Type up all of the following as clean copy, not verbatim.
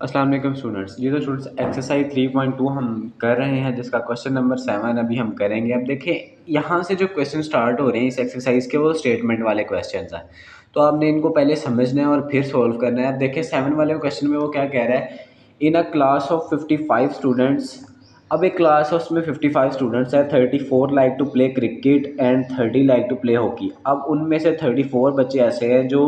अस्सलाम वालेकुम स्टूडेंट्स। जी तो स्टूडेंट्स एक्सरसाइज 3.2 हम कर रहे हैं, जिसका क्वेश्चन नंबर 7 अभी हम करेंगे। अब देखिए यहाँ से जो क्वेश्चन स्टार्ट हो रहे हैं इस एक्सरसाइज के, वो स्टेटमेंट वाले क्वेश्चन हैं। तो आपने इनको पहले समझना है और फिर सॉल्व करना है। अब देखिए 7 वाले क्वेश्चन में वो क्या कह रहा है, in a class of 55 students. अब एक क्लास है उसमें 55 स्टूडेंट्स है, 34 like to play cricket and 30 like to play hockey. अब उनमें से 34 बच्चे ऐसे हैं जो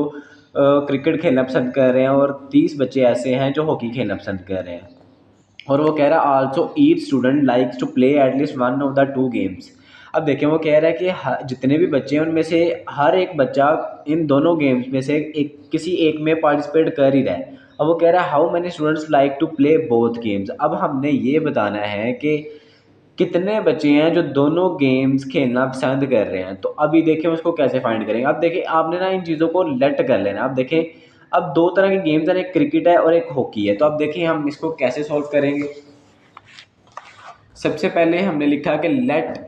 क्रिकेट खेलना पसंद कर रहे हैं और 30 बच्चे ऐसे हैं जो हॉकी खेलना पसंद कर रहे हैं। और वो कह रहा है also each student likes to play at least one of the two games. अब देखें वो कह रहा है कि जितने भी बच्चे हैं उनमें से हर एक बच्चा इन दोनों गेम्स में से एक किसी एक में पार्टिसिपेट कर ही रहा है। अब वो कह रहा है how many students like to play both games. अब हमने ये बताना है कि कितने बच्चे हैं जो दोनों गेम्स खेलना पसंद कर रहे हैं। तो अभी देखें उसको कैसे फाइंड करेंगे। अब देखें आपने ना इन चीज़ों को लेट कर लेना। अब देखें अब दो तरह की गेम्स हैं, एक क्रिकेट है और एक हॉकी है। तो अब देखिए हम इसको कैसे सॉल्व करेंगे। सबसे पहले हमने लिखा कि लेट,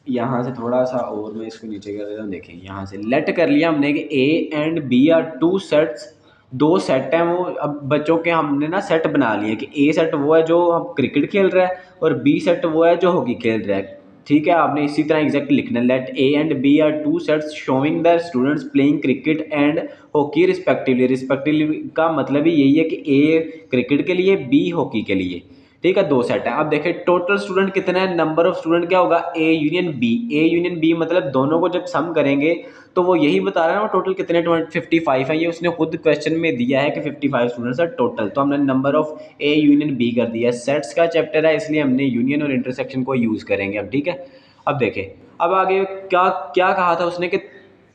यहाँ से थोड़ा सा और मैं इसको नीचे कर देता हूँ। देखें यहाँ से लेट कर लिया हमने कि A and B are two sets, दो सेट हैं वो। अब बच्चों के हमने ना सेट बना लिए कि ए सेट वो है जो हम क्रिकेट खेल रहा है और बी सेट वो है जो हॉकी खेल रहा है। ठीक है, आपने इसी तरह एग्जैक्ट लिखना है, let A and B are two sets showing the students playing cricket and hockey respectively. Respectively का मतलब ही यही है कि ए क्रिकेट के लिए, बी हॉकी के लिए। ठीक है, दो सेट है। अब देखिए टोटल स्टूडेंट कितना है, नंबर ऑफ स्टूडेंट क्या होगा, A union B. A union B मतलब दोनों को जब सम करेंगे तो वो यही बता रहा है ना टोटल कितने, 55 है। ये उसने खुद क्वेश्चन में दिया है कि 55 स्टूडेंट्स है टोटल। तो हमने number of A union B कर दिया। सेट्स का चैप्टर है इसलिए हमने यूनियन और इंटरसेक्शन को यूज़ करेंगे अब। ठीक है, अब देखें अब आगे क्या क्या कहा था उसने कि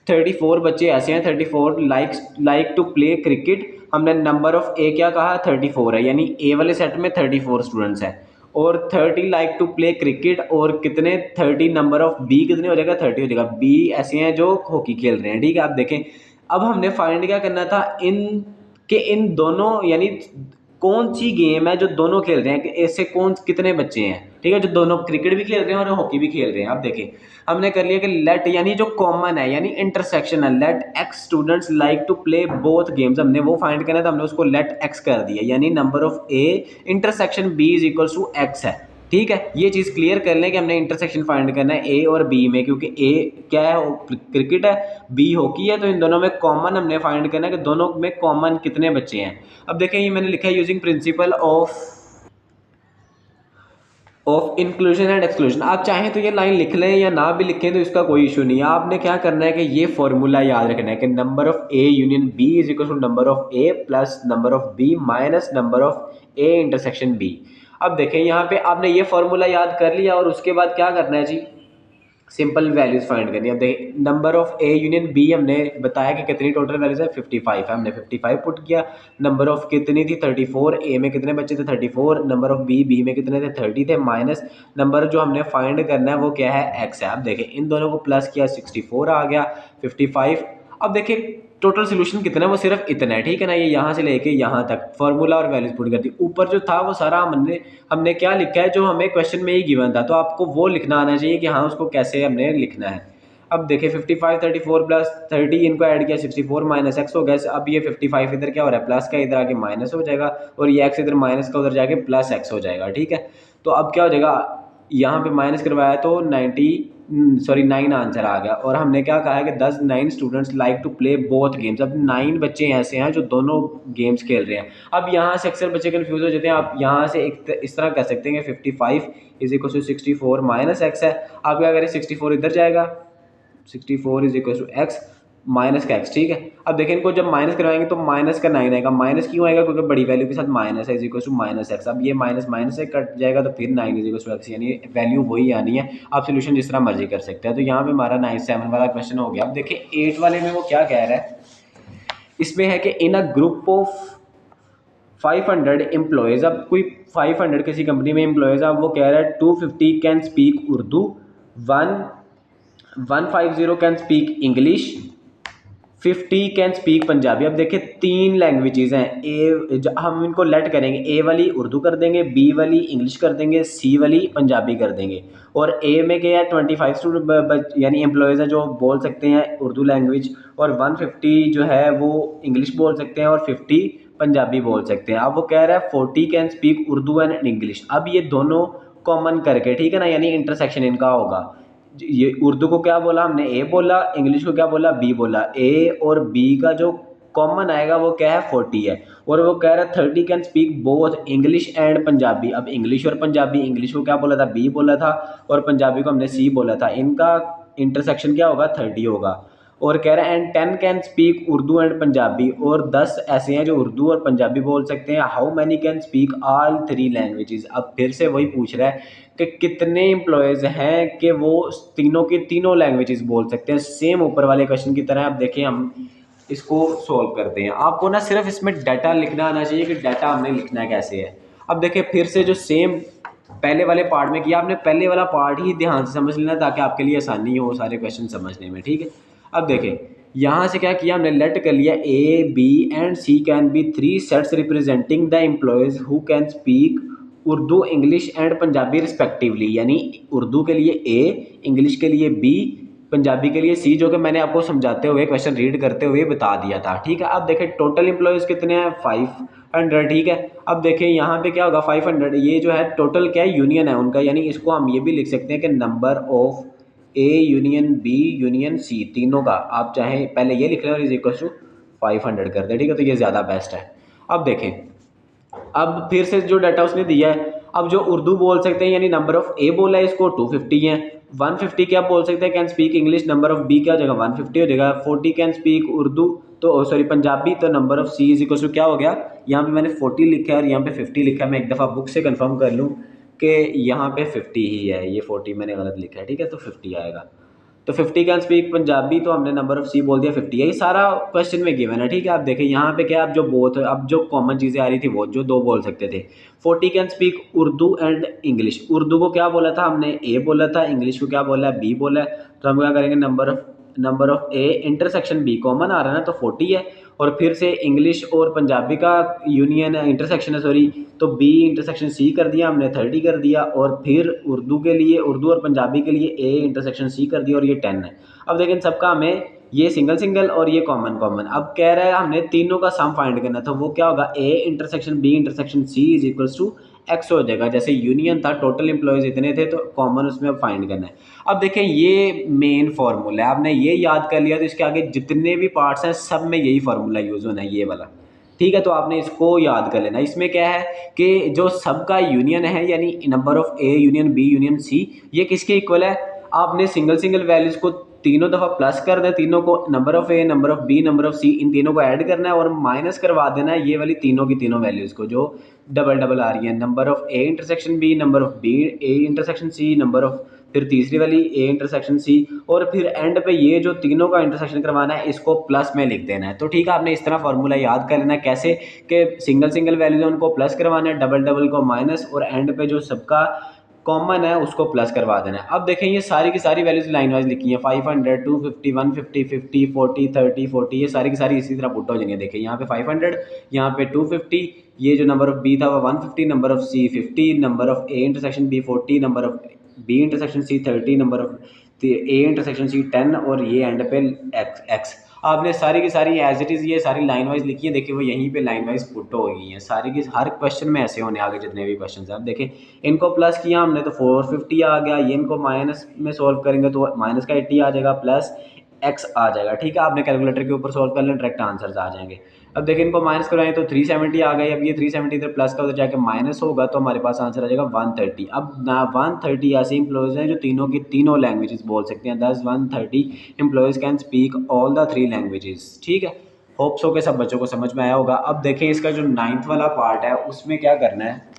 34 बच्चे ऐसे हैं, 34 लाइक टू प्ले क्रिकेट। हमने नंबर ऑफ ए क्या कहा, 34 है, यानी ए वाले सेट में 34 स्टूडेंट्स हैं। और 30 लाइक टू प्ले क्रिकेट, और कितने 30 नंबर ऑफ बी कितने हो जाएगा, 30 हो जाएगा। बी ऐसे हैं जो हॉकी खेल रहे हैं। ठीक है, आप देखें अब हमने फाइंड क्या करना था, इन दोनों यानी कौन सी गेम है जो दोनों खेल रहे हैं, कि ऐसे कौन कितने बच्चे हैं। ठीक है, जो दोनों क्रिकेट भी खेल रहे हैं और हॉकी भी खेल रहे हैं। अब देखें हमने कर लिया कि लेट यानी जो कॉमन है यानी इंटरसेक्शन है, let x students like to play both games. हमने वो फाइंड करना था, हमने उसको लेट एक्स कर दिया, यानी number of A intersection B is equal to x है। ठीक है, ये चीज़ क्लियर कर लें कि हमने इंटरसेक्शन फाइंड करना है ए और बी में, क्योंकि ए क्या है, क्रिकेट है, बी हॉकी है। तो इन दोनों में कॉमन हमने फाइंड करना है कि दोनों में कॉमन कितने बच्चे हैं। अब देखें ये मैंने लिखा है using principle of inclusion and exclusion. आप चाहें तो ये लाइन लिख लें या ना भी लिखें तो इसका कोई इशू नहीं है। आपने क्या करना है कि ये फॉर्मूला याद रखना है कि number of A union B is equal to number of A plus number of B minus number of A intersection B. अब देखें यहाँ पे आपने ये फॉर्मूला याद कर लिया और उसके बाद क्या करना है जी, सिंपल वैल्यूज फाइंड करनी है। अब देखिए number of A union B हमने बताया कि कितनी टोटल वैल्यूज है, 55 है, हमने 55 पुट किया। नंबर ऑफ कितनी थी, 34। ए में कितने बच्चे थे, 34। नंबर ऑफ बी में कितने थे, 30 थे, माइनस नंबर जो हमने फाइंड करना है वो क्या है, एक्स है। अब देखिए इन दोनों को प्लस किया, 64 आ गया, 55। अब देखिए टोटल सोल्यूशन कितना है, वो सिर्फ इतना है। ठीक है ना, ये यहाँ से लेके यहाँ तक फार्मूला और वैल्यूज पुट कर दी। ऊपर जो था वो सारा हमने क्या लिखा है जो हमें क्वेश्चन में ही गिवन था, तो आपको वो लिखना आना चाहिए कि हाँ उसको कैसे हमने लिखना है। अब देखिए 55 34 प्लस 30, इनको ऐड किया 64 माइनस एक्स हो गया। अब ये 55 इधर क्या हो रहा है, प्लस का, इधर आके माइनस हो जाएगा, और ये एक्स इधर माइनस का उधर जाके प्लस एक्स हो जाएगा। ठीक है, तो अब क्या हो जाएगा, यहाँ पे माइनस करवाया तो 9 आंसर आ गया। और हमने क्या कहा है कि 9 students like to play both games. अब 9 बच्चे ऐसे हैं जो दोनों गेम्स खेल रहे हैं। अब यहाँ से अक्सर बच्चे कंफ्यूज हो जाते हैं। आप यहाँ से इस तरह कह सकते हैं कि 55 is equal to 64 minus x है। आप क्या करें, 64 इधर जाएगा, 64 is equal to x minus का एक्स। ठीक है, अब देखें इनको जब माइनस करवाएंगे तो माइनस का 9 आएगा। माइनस क्यों आएगा, क्योंकि बड़ी वैल्यू के साथ माइनस है, is equal to minus x. अब ये माइनस माइनस से कट जाएगा तो फिर 9 इज इक्वल टू एक्स, यानी वैल्यू वही आनी है। आप सोल्यूशन जिस तरह मर्जी कर सकते हैं। तो यहाँ पे हमारा 97 वाला क्वेश्चन हो गया। अब देखिए 8 वाले में वो क्या कह रहा है, इसमें है कि इन अ ग्रुप ऑफ 500 एम्प्लॉयज़। अब कोई 500 किसी कंपनी में एम्प्लॉयज़, अब वो कह रहा है 250 can speak Urdu, one 150 can speak English, 50 can speak Punjabi. अब देखिए 3 लैंग्वेजेस हैं। हम इनको लेट करेंगे, ए वाली उर्दू कर देंगे, बी वाली इंग्लिश कर देंगे, सी वाली पंजाबी कर देंगे। और ए में क्या है, 25 स्टूडेंट यानी एम्प्लॉयज़ हैं जो बोल सकते हैं उर्दू लैंग्वेज, और 150 जो है वो इंग्लिश बोल सकते हैं, और 50 पंजाबी बोल सकते हैं। अब वो कह रहा है 40 can speak Urdu and English. अब ये दोनों कॉमन करके, ठीक है ना, यानी इंटरसेक्शन इनका होगा। ये उर्दू को क्या बोला हमने, ए बोला, इंग्लिश को क्या बोला, बी बोला। ए और बी का जो कॉमन आएगा वो क्या है, 40 है। और वो कह रहा है 30 can speak both English and Punjabi. अब इंग्लिश और पंजाबी, इंग्लिश को क्या बोला था, बी बोला था, और पंजाबी को हमने सी बोला था। इनका इंटरसेक्शन क्या होगा, 30 होगा। और कह रहा है and 10 can speak Urdu and Punjabi, और 10 ऐसे हैं जो उर्दू और पंजाबी बोल सकते हैं। How many can speak all 3 languages. अब फिर से वही पूछ रहा है कि कितने एम्प्लॉयज़ हैं कि वो तीनों की तीनों लैंग्वेजेस बोल सकते हैं। सेम ऊपर वाले क्वेश्चन की तरह। अब देखें हम इसको सॉल्व करते हैं। आपको ना सिर्फ इसमें डाटा लिखना आना चाहिए कि डाटा हमने लिखना है कैसे है। अब देखिए फिर से जो सेम पहले वाले पार्ट में किया, आपने पहले वाला पार्ट ही ध्यान से समझ लेना ताकि आपके लिए आसानी हो सारे क्वेश्चन समझने में, ठीक है। अब देखें यहाँ से क्या किया हमने, लेट कर लिया A B and C can be 3 sets representing the employees who can speak Urdu English and Punjabi respectively. यानी उर्दू के लिए ए, इंग्लिश के लिए बी, पंजाबी के लिए सी, जो कि मैंने आपको समझाते हुए क्वेश्चन रीड करते हुए बता दिया था, ठीक है। अब देखें टोटल एम्प्लॉयज़ कितने हैं, 500, ठीक है। अब देखें यहाँ पे क्या होगा, 500 ये जो है टोटल क्या है, यूनियन है उनका, यानी इसको हम ये भी लिख सकते हैं कि number of A union B union C, तीनों का आप चाहे पहले ये लिख लें और इज इक्वल टू 500 कर दें, ठीक है। तो ये ज़्यादा बेस्ट है। अब देखें, अब फिर से जो डाटा उसने दिया है, अब जो उर्दू बोल सकते हैं यानी नंबर ऑफ ए बोला है इसको 250 है। 150 क्या बोल सकते हैं, can speak English, number of B क्या हो जाएगा 150 हो जाएगा। 40 कैन स्पीक उर्दू, तो सॉरी पंजाबी, तो number of C is equal to क्या हो गया, यहाँ पे मैंने 40 लिखा है और यहाँ पे 50 लिखा है। मैं एक दफ़ा बुक से कंफर्म कर लूँ कि यहाँ पे 50 ही है, ये 40 मैंने गलत लिखा है, ठीक है। तो 50 आएगा। तो 50 कैन स्पीक पंजाबी, तो हमने नंबर ऑफ सी बोल दिया 50 है। ये सारा क्वेश्चन में गिवन है, ठीक है। आप देखें यहाँ पे क्या, अब जो बोथ, अब जो कॉमन चीज़ें आ रही थी वो जो दो बोल सकते थे। 40 can speak Urdu and English, Urdu को क्या बोला था हमने, ए बोला था, इंग्लिश को क्या बोला है, बी बोला है। तो हम क्या करेंगे, number of A intersection B common आ रहा है ना, तो 40 है। और फिर से इंग्लिश और पंजाबी का यूनियन इंटरसेक्शन है, सॉरी, तो बी इंटरसेक्शन सी कर दिया हमने, 30 कर दिया। और फिर उर्दू के लिए, उर्दू और पंजाबी के लिए ए इंटरसेक्शन सी कर दिया और ये 10 है। अब देखें सबका हमें ये सिंगल सिंगल और ये कॉमन कॉमन। अब कह रहा है हमने तीनों का सम फाइंड करना, तो वो क्या होगा, A intersection B intersection C is equals to X हो जाएगा। जैसे यूनियन था, टोटल एम्प्लॉयज़ इतने थे, तो कॉमन उसमें अब फाइंड करना है। अब देखें ये मेन फार्मूला है, आपने ये याद कर लिया तो इसके आगे जितने भी पार्ट्स हैं सब में यही फार्मूला यूज़ होना है, ये वाला, ठीक है। तो आपने इसको याद कर लेना। इसमें क्या है कि जो सबका यूनियन है यानी number of A union B union C, ये किसके इक्वल है, आपने सिंगल सिंगल वैल्यूज़ को तीनों दफ़ा प्लस कर दें, तीनों को number of A number of B number of C इन तीनों को ऐड करना है और माइनस करवा देना है ये वाली तीनों की तीनों वैल्यूज़ को जो डबल डबल आ रही है। Number of A intersection B, number of B A intersection C, number of फिर तीसरी वाली ए इंटरसेक्शन सी, और फिर एंड पे ये जो तीनों का इंटरसेक्शन करवाना है इसको प्लस में लिख देना है। तो ठीक है, आपने इस तरह फार्मूला याद कर लेना है कैसे कि सिंगल सिंगल वैल्यूज उनको प्लस करवाना है, डबल डबल को माइनस, और एंड पे जो सबका कॉमन है उसको प्लस करवा देना है। अब देखें ये सारी की सारी वैल्यूज लाइन वाइज लिखी हैं, 500 250 150 50 40 30 40, ये सारी की सारी इसी तरह पुट हो जाएंगे। देखिए यहाँ पे 500, यहाँ पे 250, ये जो नंबर ऑफ बी था वो 150, number of C 50, number of A intersection B 40, number of B intersection C 30, number of A intersection C 10, और ये एंड पे एक्स। आपने सारी की सारी एज इट इज़ ये सारी लाइन वाइज लिखी है, देखिए वो यहीं पे लाइन वाइज पुट हो गई हैं सारी की, हर क्वेश्चन में ऐसे होने आगे जितने भी क्वेश्चन हैं। अब देखें इनको प्लस किया हमने तो 450 आ गया, ये इनको माइनस में सॉल्व करेंगे तो माइनस का 80 आ जाएगा, प्लस एक्स आ जाएगा, ठीक है। आपने कैलकुलेटर के ऊपर सॉल्व कर लें, डायरेक्ट आंसर्स आ जाएंगे। अब देखिए इनको माइनस कराएं तो 370 आ गई, अब ये 370 इधर प्लस का उधर जाके माइनस होगा तो हमारे पास आंसर आ जाएगा 130। अब ना 130 ऐसे एम्प्लॉयज़ हैं जो तीनों की तीनों लैंग्वेजेस बोल सकते हैं, 130 employees can speak all the 3 languages, ठीक है। होप सो के सब बच्चों को समझ में आया होगा। अब देखें इसका जो 9th वाला पार्ट है उसमें क्या करना है।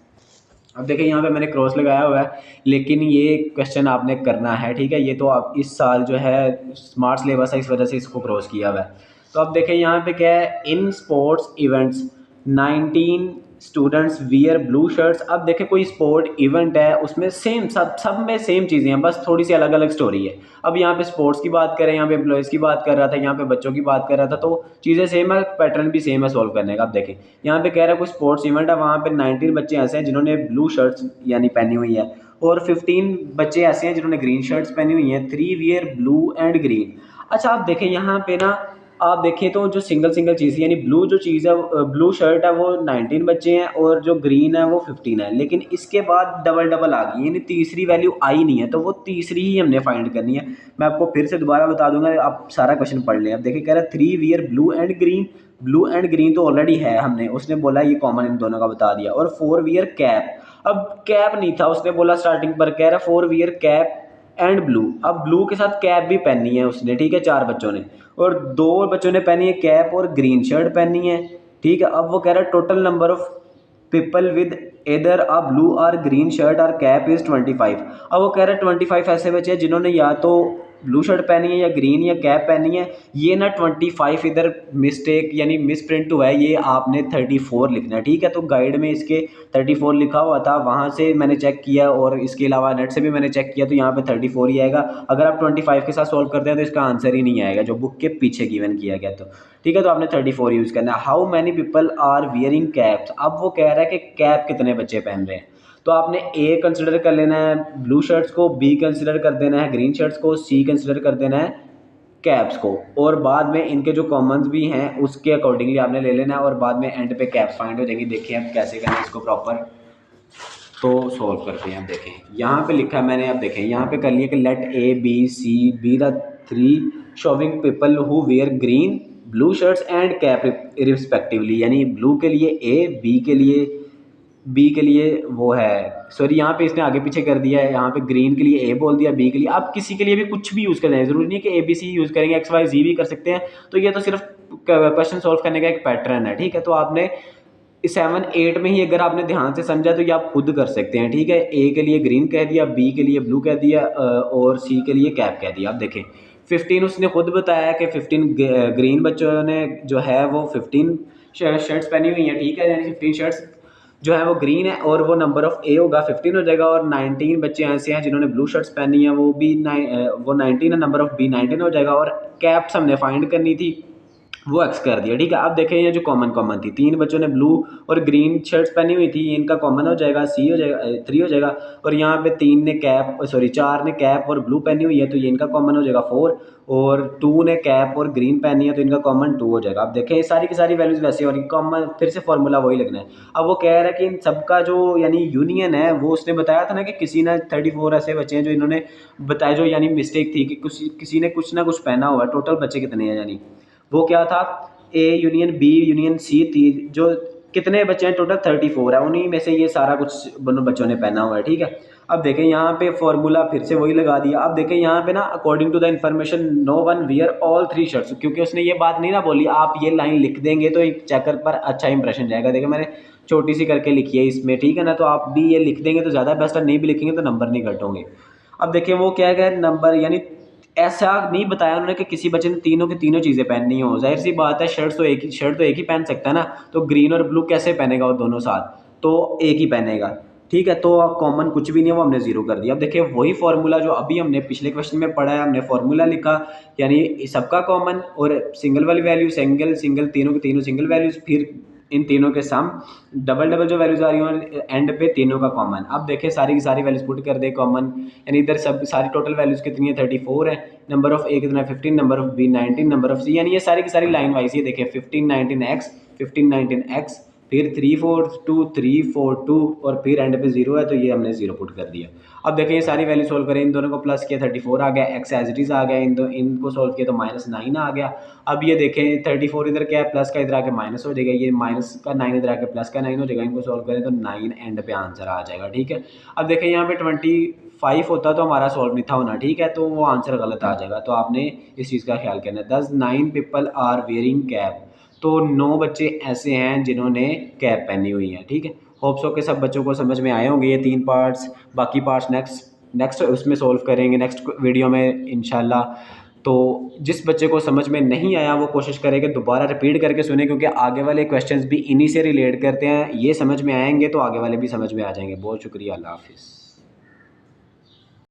अब देखिए यहाँ पे मैंने क्रॉस लगाया हुआ है, लेकिन ये क्वेश्चन आपने करना है, ठीक है। ये तो आप इस साल जो है स्मार्ट सिलेबस है इस वजह से इसको क्रॉस किया हुआ है। तो अब देखें यहाँ पे क्या है, in sports events 19 students wear blue shirts. अब देखें कोई स्पोर्ट इवेंट है उसमें सेम सब में सेम चीज़ें हैं, बस थोड़ी सी अलग अलग स्टोरी है। अब यहाँ पे स्पोर्ट्स की बात करें, यहाँ पे एम्प्लॉयज़ की बात कर रहा था, यहाँ पे बच्चों की बात कर रहा था, तो चीज़ें सेम है, पैटर्न भी सेम है सॉल्व करने का। अब देखें यहाँ पे कह रहा है कोई स्पोर्ट्स इवेंट है, वहाँ पे 19 बच्चे ऐसे हैं जिन्होंने ब्लू शर्ट्स यानी पहनी हुई है, और 15 बच्चे ऐसे हैं जिन्होंने ग्रीन शर्ट्स पहनी हुई हैं, 3 वियर ब्लू एंड ग्रीन। अच्छा आप देखें यहाँ पे ना, आप देखें तो जो सिंगल सिंगल चीज़ यानी ब्लू जो चीज़ है, ब्लू शर्ट है वो 19 बच्चे हैं और जो ग्रीन है वो 15 है, लेकिन इसके बाद डबल डबल आ गई यानी तीसरी वैल्यू आई नहीं है, तो वो तीसरी ही हमने फाइंड करनी है। मैं आपको फिर से दोबारा बता दूंगा, आप सारा क्वेश्चन पढ़ लें। अब देखिए कह रहा है 3 wear blue and green, blue and green तो ऑलरेडी है, हमने उसने बोला ये कॉमन इन दोनों का बता दिया। और 4 वियर कैप, अब कैप नहीं था, उसने बोला स्टार्टिंग पर कह रहा है 4 वियर कैप एंड ब्लू, अब ब्लू के साथ कैप भी पहनी है उसने, ठीक है, 4 बच्चों ने, और 2 बच्चों ने पहनी है कैप और ग्रीन शर्ट पहनी है, ठीक है। अब वो कह रहा है total number of people with either a blue और ग्रीन शर्ट और कैप इज़ 25। अब वो कह रहा है 25 ऐसे बच्चे हैं जिन्होंने या तो ब्लू शर्ट पहनी है या ग्रीन या कैप पहनी है। ये ना 25 इधर मिस्टेक यानी मिस प्रिंट हुआ है, ये आपने 34 लिखना है, ठीक है। तो गाइड में इसके 34 लिखा हुआ था, वहाँ से मैंने चेक किया और इसके अलावा नेट से भी मैंने चेक किया, तो यहाँ पे 34 ही आएगा। अगर आप 25 के साथ सॉल्व करते हैं तो इसका आंसर ही नहीं आएगा जो बुक के पीछे गिवन किया गया, तो ठीक है। तो आपने 34 यूज़ करना है। How many people are wearing caps, अब वो कह रहा है कि कैप कितने बच्चे पहन रहे हैं, तो आपने ए कंसिडर कर लेना है ब्लू शर्ट्स को, बी कंसिडर कर देना है ग्रीन शर्ट्स को, सी कंसिडर कर देना है कैप्स को, और बाद में इनके जो कॉमन्स भी हैं उसके अकॉर्डिंगली आपने ले लेना है, और बाद में एंड पे कैप्स फाइंड हो जाएंगी। देखिए अब कैसे करना है इसको प्रॉपर, तो सॉल्व करते हैं। अब देखें यहाँ पे लिखा है मैंने, अब देखें यहाँ पे कर लिया कि let A B C be the 3 showing people who wear green blue shirts and cap respectively, यानी ब्लू के लिए ए, बी के लिए वो है, सॉरी यहाँ पे इसने आगे पीछे कर दिया है, यहाँ पे ग्रीन के लिए ए बोल दिया, बी के लिए, आप किसी के लिए भी कुछ भी यूज़ कर लें, ज़रूरी नहीं है कि ए बी सी यूज़ करेंगे, एक्स वाई जी भी कर सकते हैं। तो ये तो सिर्फ क्वेश्चन सॉल्व करने का एक पैटर्न है, ठीक है। तो आपने 7 8 में ही अगर आपने ध्यान से समझा तो ये आप खुद कर सकते हैं, ठीक है। ए के लिए ग्रीन कह दिया, बी के लिए ब्लू कह दिया और सी के लिए कैप कह दिया। अब देखें 15 उसने खुद बताया कि 15 ग्रीन बच्चों ने जो है वो 15 शर्ट्स पहनी हुई हैं, ठीक है, यानी 15 शर्ट्स जो है वो ग्रीन है और वो नंबर ऑफ़ ए होगा 15 हो जाएगा। और 19 बच्चे ऐसे हैं जिन्होंने ब्लू शर्ट्स पहनी हैं, वो भी वो 19 है, नंबर ऑफ़ बी 19 हो जाएगा। और कैप्स हमने फाइंड करनी थी, वो एक्स कर दिया, ठीक है। अब देखें ये जो कॉमन थी, 3 बच्चों ने ब्लू और ग्रीन शर्ट्स पहनी हुई थी, इनका कॉमन हो जाएगा सी हो जाएगा 3 हो जाएगा। और यहाँ पे 3 ने कैप, सॉरी 4 ने कैप और ब्लू पहनी हुई है, तो ये इनका कॉमन हो जाएगा 4, और 2 ने कैप और ग्रीन पहनी है तो इनका कॉमन 2 हो जाएगा। अब देखें ये सारी की सारी वैल्यूज़ वैसे और कॉमन, फिर से फार्मूला वही लगना है। अब वो कह रहा है कि इन सबका जो यानी यूनियन है, वो उसने बताया था ना कि किसी ने 34 ऐसे बच्चे हैं जो इन्होंने बताया, जो यानी मिस्टेक थी कि किसी ने कुछ ना कुछ पहना हुआ है। टोटल बच्चे कितने हैं, यानी वो क्या था, A union B union C थी, जो कितने बच्चे हैं टोटल 34 है, उन्हीं में से ये सारा कुछ दोनों बच्चों ने पहना हुआ है, ठीक है। अब देखें यहाँ पे फॉर्मूला फिर से वही लगा दिया। अब देखें यहाँ पे ना according to the information no one wear all 3 shirts, क्योंकि उसने ये बात नहीं ना बोली, आप ये लाइन लिख देंगे तो एक चेकर पर अच्छा इंप्रेशन जाएगा। देखिए मैंने छोटी सी करके लिखी है इसमें, ठीक है ना, तो आप भी ये लिख देंगे तो ज़्यादा बेस्ट है, नहीं भी लिखेंगे तो नंबर नहीं कट होंगे। अब देखिए वो क्या है, नंबर यानी ऐसा नहीं बताया उन्होंने कि किसी बच्चे ने तीनों की तीनों चीज़ें पहननी हो, जाहिर सी बात है शर्ट तो एक ही पहन सकता है ना, तो ग्रीन और ब्लू कैसे पहनेगा वो दोनों साथ, तो एक ही पहनेगा, ठीक है। तो कॉमन कुछ भी नहीं है, वो हमने जीरो कर दिया। अब देखिए वही फार्मूला जो अभी हमने पिछले क्वेश्चन में पढ़ा है, हमने फार्मूला लिखा यानी सबका कॉमन और सिंगल वाली वैल्यू सिंगल सिंगल, तीनों की तीनों सिंगल वैल्यूज, फिर इन तीनों के सम, डबल डबल जो वैल्यूज आ रही हैं एंड पे तीनों का कॉमन। अब देखें सारी की सारी वैल्यूज पुट कर दे कॉमन, यानी इधर सब सारी टोटल वैल्यूज कितनी है 34 है, नंबर ऑफ ए कितना है 15, number of B 19, number of C, यानी ये सारी की सारी लाइन वाइज, ये देखें 15 19 एक्स 15 19 एक्स, फिर 3 4 2 3 4 2 और फिर एंड पे 0 है, तो ये हमने 0 पुट कर दिया। अब देखें ये सारी वैल्यू सोल्व करें, इन दोनों को प्लस किया 34 आ गया, एक्स एज इट इज़ आ गया, इनको सोल्व किया तो -9 आ गया। अब ये देखें 34 इधर क्या है, प्लस का इधर आके माइनस हो जाएगा, ये माइनस का 9 इधर आके प्लस का 9 हो जाएगा, इनको सोल्व करें तो 9 एंड पे आंसर आ जाएगा, ठीक है। अब देखें यहाँ पे 25 होता तो हमारा सॉल्व नहीं था होना, ठीक है, तो वो आंसर गलत आ जाएगा, तो आपने इस चीज़ का ख्याल करना है। 10 9 पीपल आर वेयरिंग कैप, तो 9 बच्चे ऐसे हैं जिन्होंने कैप पहनी हुई है, ठीक है। होप्स हो के सब बच्चों को समझ में आए होंगे ये 3 पार्ट्स, बाकी पार्ट्स नेक्स्ट उसमें सॉल्व करेंगे नेक्स्ट वीडियो में इंशाल्लाह। तो जिस बच्चे को समझ में नहीं आया वो कोशिश करे कि दोबारा रिपीट करके सुने, क्योंकि आगे वाले क्वेश्चंस भी इन्हीं से रिलेट करते हैं, ये समझ में आएंगे तो आगे वाले भी समझ में आ जाएंगे। बहुत शुक्रिया, अल्लाह हाफिज़।